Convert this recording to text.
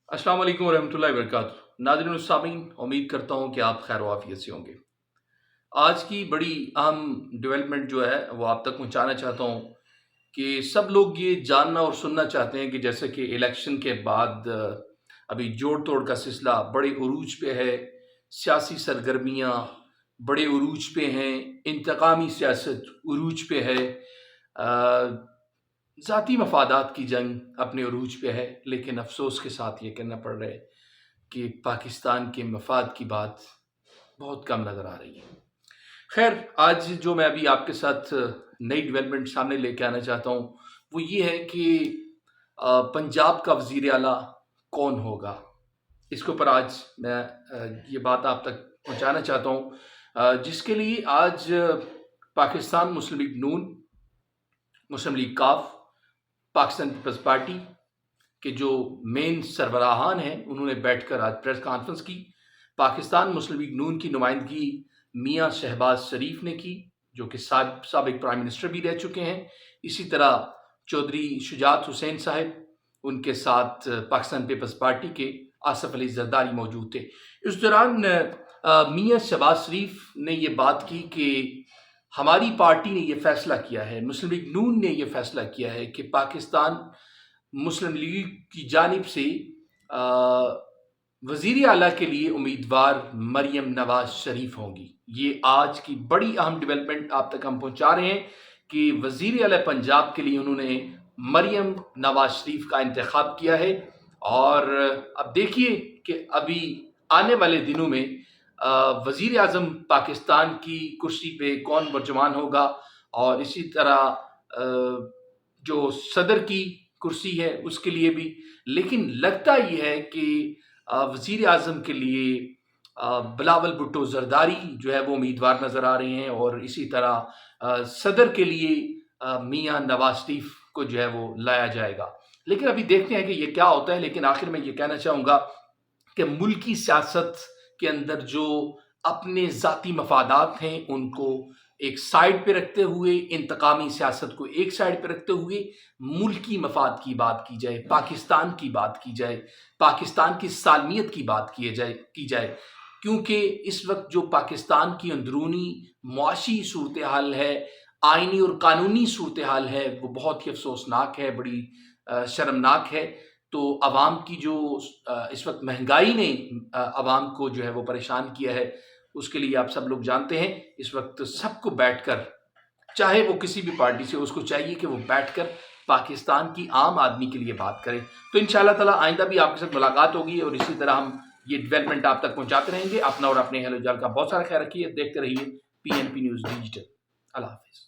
अस्सलाम वालेकुम वरहमतुल्लाहि वबरकातुहू। नाज़रीन और सामीन, उम्मीद करता हूँ कि आप खैर वाफियत से होंगे। आज की बड़ी अहम डेवलपमेंट जो है वो आप तक पहुँचाना चाहता हूँ कि सब लोग ये जानना और सुनना चाहते हैं कि जैसे कि इलेक्शन के बाद अभी जोड़ तोड़ का सिलसिला बड़े उरूज पे है, सियासी सरगर्मियाँ बड़े उरूज पे हैं, इंतकामी सियासत उरूज पे है, ज़ाती मफादात की जंग अपने उरूज पे है। लेकिन अफसोस के साथ ये कहना पड़ रहा है कि पाकिस्तान के मफाद की बात बहुत कम नज़र आ रही है। खैर, आज जो मैं अभी आपके साथ नई डेवलपमेंट सामने लेके आना चाहता हूँ वो ये है कि पंजाब का वज़ीर आला कौन होगा। इसके ऊपर आज मैं ये बात आप तक पहुँचाना चाहता हूँ, जिसके लिए आज पाकिस्तान मुस्लिम लीग नून, मुस्लिम लीग काफ, पाकिस्तान पीपल्स पार्टी के जो मेन सरबराहान हैं उन्होंने बैठकर आज प्रेस कॉन्फ्रेंस की। पाकिस्तान मुस्लिम लीग नून की नुमाइंदगी मियां शहबाज शरीफ ने की, जो कि साबिक प्राइम मिनिस्टर भी रह चुके हैं। इसी तरह चौधरी शुजात हुसैन साहब, उनके साथ पाकिस्तान पीपल्स पार्टी के आसफ अली जरदारी मौजूद थे। इस दौरान मियां शहबाज शरीफ ने ये बात की कि हमारी पार्टी ने ये फैसला किया है, मुस्लिम लीग नून ने ये फैसला किया है कि पाकिस्तान मुस्लिम लीग की जानिब से वज़ीर आला के लिए उम्मीदवार मरियम नवाज शरीफ होंगी। ये आज की बड़ी अहम डेवलपमेंट आप तक हम पहुंचा रहे हैं कि वज़ीर आला पंजाब के लिए उन्होंने मरियम नवाज शरीफ का इंतखाब किया है। और अब देखिए कि अभी आने वाले दिनों में वज़ीर आज़म पाकिस्तान की कुर्सी पे कौन बर्जमान होगा, और इसी तरह जो सदर की कुर्सी है उसके लिए भी। लेकिन लगता ये है कि वज़ीर आज़म के लिए बिलावल भुट्टो जरदारी जो है वो उम्मीदवार नज़र आ रहे हैं, और इसी तरह सदर के लिए मियां नवाज शरीफ को जो है वो लाया जाएगा। लेकिन अभी देखते हैं कि ये क्या होता है। लेकिन आखिर में ये कहना चाहूँगा कि मुल्की सियासत के अंदर जो अपने ज़ाती मफादात हैं उनको एक साइड पे रखते हुए, इंतकामी सियासत को एक साइड पे रखते हुए मुल्की मफाद की बात की जाए, पाकिस्तान की बात की जाए, पाकिस्तान की सालमियत की बात की जाए। क्योंकि इस वक्त जो पाकिस्तान की अंदरूनी मुआशी सूरत हाल है, आइनी और कानूनी सूरत हाल है, वो बहुत ही अफसोसनाक है, बड़ी शर्मनाक है। तो अवाम की जो इस वक्त महंगाई ने अवाम को जो है वो परेशान किया है, उसके लिए आप सब लोग जानते हैं इस वक्त सबको बैठकर, चाहे वो किसी भी पार्टी से, उसको चाहिए कि वो बैठकर पाकिस्तान की आम आदमी के लिए बात करें। तो इंशाअल्लाह ताला आइंदा भी आपके साथ मुलाकात होगी और इसी तरह हम ये डेवलपमेंट आप तक पहुंचाते रहेंगे। अपना और अपने अहल वजाल का बहुत सारा ख्याल रखिए। देखते रहिए PNP न्यूज़ डिजिटल। अल्लाह हाफिज़।